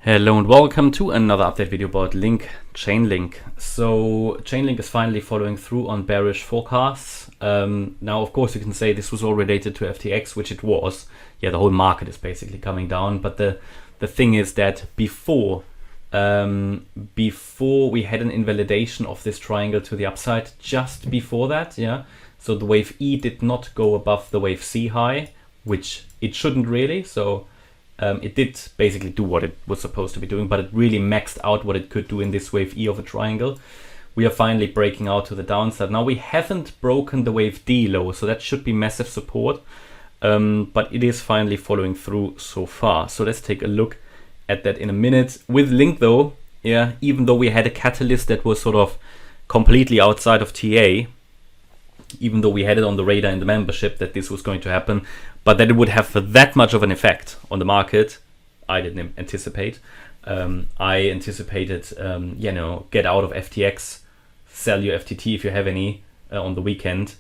Hello and welcome to another update video about LINK Chainlink. So Chainlink is finally following through on bearish forecasts. Now of course you can say this was all related to FTX, which it was. Yeah, the whole market is basically coming down, but the thing is that before we had an invalidation of this triangle to the upside, just before that, yeah, so the wave E did not go above the wave C high, which it shouldn't really. So it did basically do what it was supposed to be doing, but it really maxed out what it could do in this wave E of a triangle. We are finally breaking out to the downside. Now we haven't broken the wave D low, so that should be massive support, but it is finally following through so far. So let's take a look at that in a minute. With LINK though, yeah, even though we had a catalyst that was sort of completely outside of TA, even though we had it on the radar in the membership that this was going to happen, but that it would have that much of an effect on the market, I didn't anticipate. I anticipated, get out of FTX, sell your FTT if you have any on the weekend,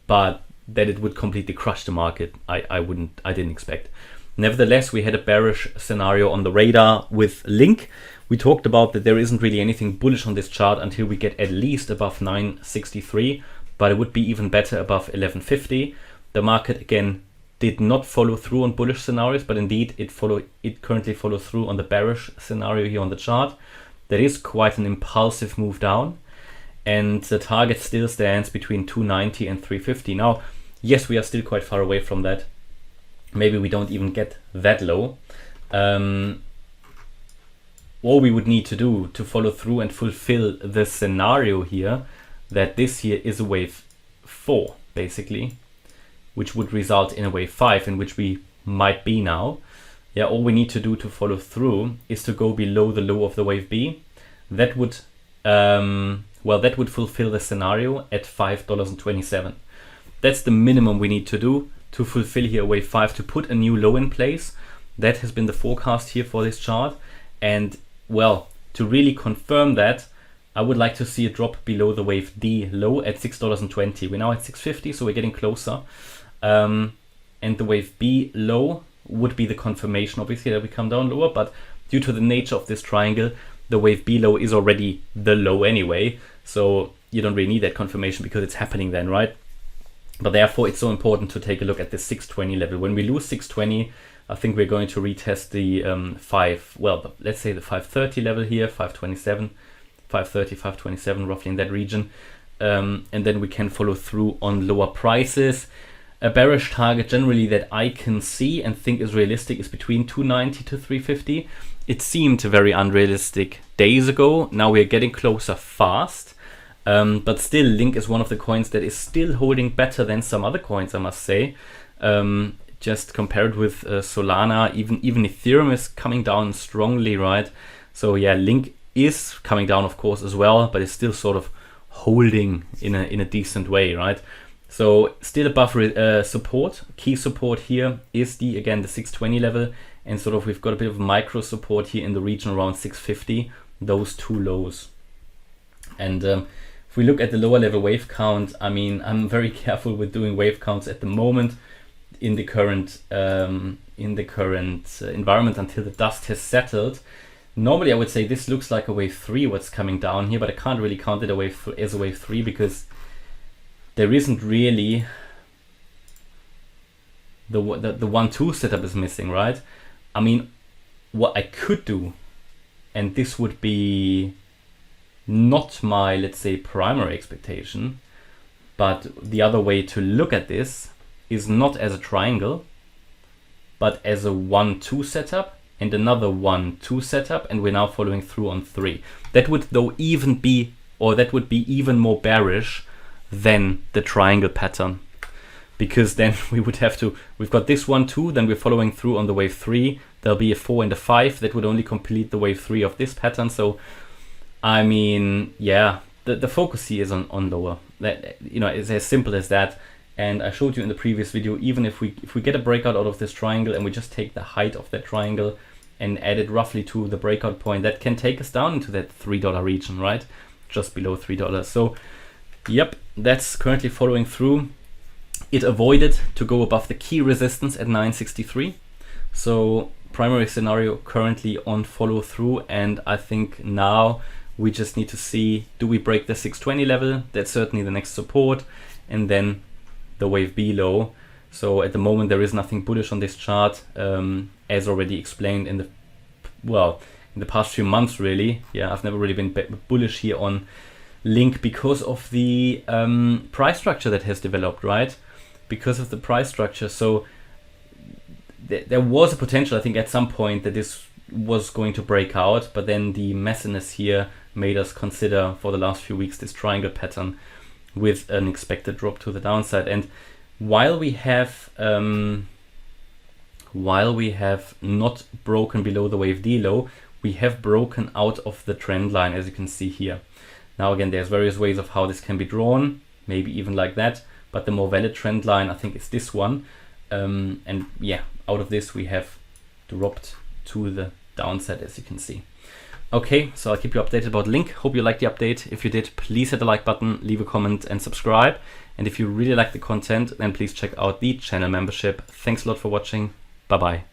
but that it would completely crush the market, I didn't expect. Nevertheless, we had a bearish scenario on the radar with LINK. We talked about that there isn't really anything bullish on this chart until we get at least above 963, but it would be even better above 1150. The market again did not follow through on bullish scenarios, but indeed it currently follows through on the bearish scenario here on the chart. That is quite an impulsive move down, and the target still stands between 290 and 350. Now, yes, we are still quite far away from that. Maybe we don't even get that low. All we would need to do to follow through and fulfill the scenario here, that this here is a wave 4 basically, which would result in a wave 5, in which we might be now. Yeah, all we need to do to follow through is to go below the low of the wave B. That would that would fulfill the scenario at $5.27. That's the minimum we need to do to fulfill here wave 5, to put a new low in place. That has been the forecast here for this chart, and well, to really confirm that, I would like to see a drop below the wave D low at $6.20. We're now at $6.50, so we're getting closer. And the wave B low would be the confirmation, obviously, that we come down lower, but due to the nature of this triangle, the wave B low is already the low anyway, so you don't really need that confirmation because it's happening then, right? But therefore, it's so important to take a look at the 620 level. When we lose 620, I think we're going to retest the let's say the 530 level here, 527. 530, 527, roughly in that region, and then we can follow through on lower prices. A bearish target generally that I can see and think is realistic is between 290 to 350. It seemed very unrealistic days ago. Now we are getting closer fast, but still LINK is one of the coins that is still holding better than some other coins, I must say. Just compared with Solana, even Ethereum is coming down strongly, right? So yeah, LINK is coming down of course as well, but it's still sort of holding in a decent way, right? So still above support. Key support here is the 620 level, and sort of we've got a bit of micro support here in the region around 650, those two lows. And if we look at the lower level wave count, I mean, I'm very careful with doing wave counts at the moment in the current environment until the dust has settled. Normally I would say this looks like a wave 3 what's coming down here, but I can't really count it as a wave 3 because there isn't really the 1-2 setup is missing, right? I mean, what I could do, and this would be not my, let's say, primary expectation, but the other way to look at this is not as a triangle, but as a 1-2 setup and another 1-2 setup, and we're now following through on 3. That would even more bearish than the triangle pattern, because then we've got this 1-2, then we're following through on the wave 3. There'll be a 4 and a 5 that would only complete the wave 3 of this pattern. So I mean, yeah, the focus here is on lower. That, it's as simple as that. And I showed you in the previous video, even if we get a breakout out of this triangle and we just take the height of that triangle and add it roughly to the breakout point, that can take us down into that $3 region, right? Just below $3. So yep, that's currently following through. It avoided to go above the key resistance at 963. So primary scenario currently on follow through, and I think now we just need to see, do we break the 620 level? That's certainly the next support, and then the wave B low. So at the moment there is nothing bullish on this chart, as already explained in the past few months really. Yeah, I've never really been bullish here on LINK because of the price structure that has developed, right? Because of the price structure. So there was a potential, I think, at some point that this was going to break out, but then the messiness here made us consider for the last few weeks this triangle pattern with an expected drop to the downside. And while we have not broken below the wave D low, we have broken out of the trend line, as you can see here. Now again, there's various ways of how this can be drawn, maybe even like that, but the more valid trend line, I think, is this one. And yeah, out of this we have dropped to the downside, as you can see. Okay, so I'll keep you updated about LINK. Hope you liked the update. If you did, please hit the like button, leave a comment and subscribe. And if you really like the content, then please check out the channel membership. Thanks a lot for watching. Bye bye.